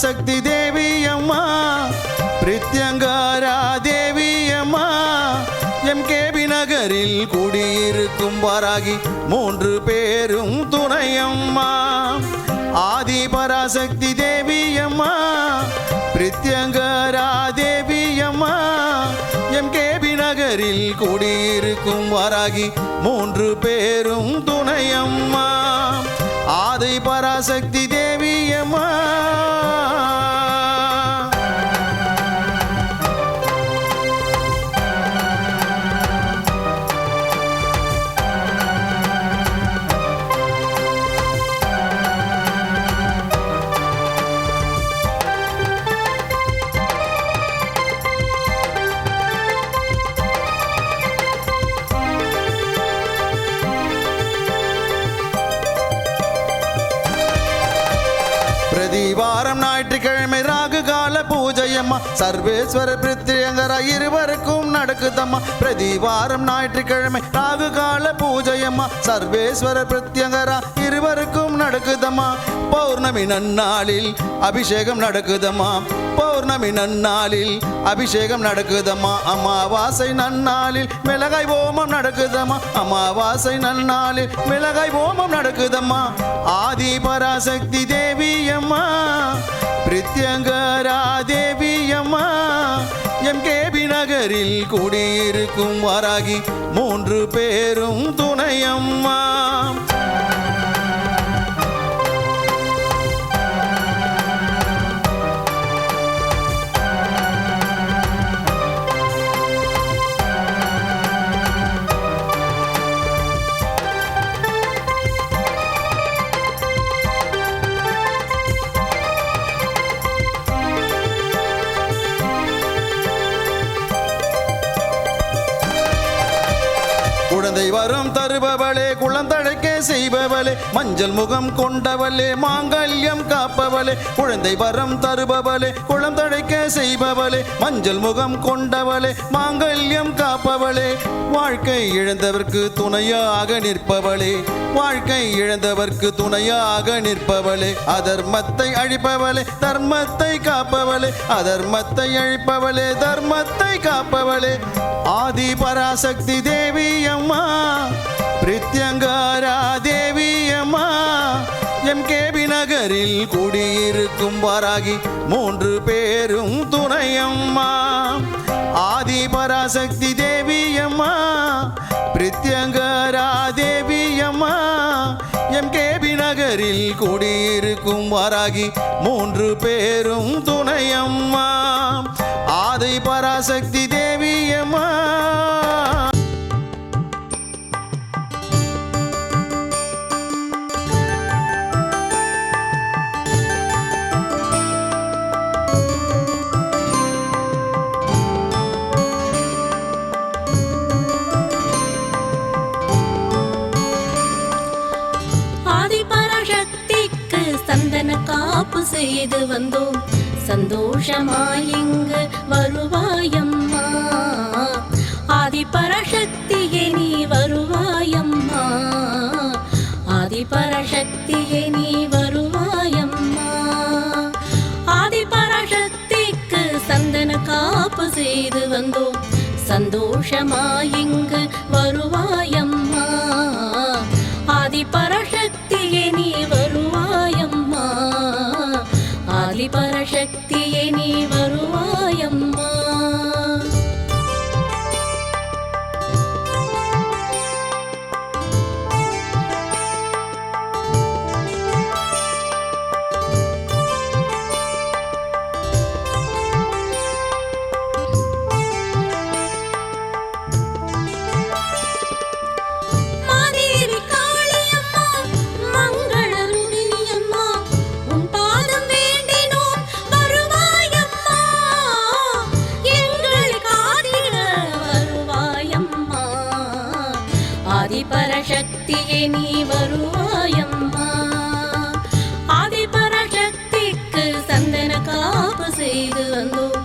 பராசக்தி தேவி அம்மா பிரித்யங்காரா தேவி அம்மா எம்கேபி நகரில் குடியிருக்கும் வாராகி 3 பேரும் துணையம்மா ஆதி பராசக்தி தேவி அம்மா பிரித்யங்காரா தேவி அம்மா எம்கேபி நகரில் குடியிருக்கும் வாராகி 3 பேரும் துணையம்மா ஆதி பராசக்தி தேவி அம்மா பிரதிவாரம் ஞாயிற்றுக்கிழமை ராகு கால பூஜையம்மா சர்வேஸ்வர பிரித்யங்கரா இருவருக்கும் நடக்குதம்மா பிரதிவாரம் ஞாயிற்றுக்கிழமை ராகு கால பூஜையம்மா சர்வேஸ்வர பிரித்யங்கரா இருவருக்கும் நடக்குதம்மா பௌர்ணமி நன்னாளில் அபிஷேகம் நடக்குதம்மா பௌர்ணமி நன்னாளில் அபிஷேகம் நடக்குதம்மா அமாவாசை நன்னாளில் மிளகாய் ஹோமம் நடக்குதம்மா அமாவாசை நன்னாளில் மிளகாய் ஹோமம் நடக்குதம்மா ஆதி பராசக்தி தேவி அம்மா பிரித்யங்கரா தேவி அம்மா எம்கேபி நகரில் குடியிருக்கும் வாராகி 3 பேரும் துணையம்மா குழந்தை வரம் தருபவளே குழந்தழைக்க செய்பவளே மஞ்சள் முகம் கொண்டவளே மாங்கல்யம் காப்பவளே குழந்தை வரம் தருபவளே குழந்தழைக்க செய்பவளே மஞ்சள் முகம் கொண்டவளே மாங்கல்யம் காப்பவளே வாழ்க்கை இழந்தவர்க்கு துணையாக நிற்பவளே வாழ்க்கை இழந்தவர்க்கு துணையாக நிற்பவளே அதர்மத்தை அழிப்பவளே தர்மத்தை காப்பவளே அதர்மத்தை அழிப்பவளே தர்மத்தை காப்பவளே ஆதி பராசக்தி தேவி அம்மா பிரித்யங்கரா தேவி அம்மா எம்கேபி நகரில் குடியிருக்கும் வாராகி 3 பேரும் துணையம்மா ஆதி பராசக்தி தேவி அம்மா பிரித்யங்கரா தேவி அம்மா எம்கேபி நகரில் குடியிருக்கும் வாராகி 3 பேரும் துணையம்மா ஆதி பராசக்தி தேவி அம்மா காப்பு செய்து வந்தோம் சந்தோஷமாய் இங்கு வருவாயம்மா ஆதி பராசக்தியே நீ வருவாயம்மா ஆதி பராசக்தியே நீ வருவாயம்மா ஆதி பராசக்திக்கு சந்தன காப்பு செய்து வந்தோம் சந்தோஷமாய் இங்கு வருவாயம்மா ஆதி பராசக்தியே நீ வருவாயம்மா ஆதி பராசக்தியே நீ வருவாயம்மா பராசக்தியே நீ வருவாயம்மா ஆதி பராசக்திக்கு சந்தன காப்பு செய்து வந்தோம்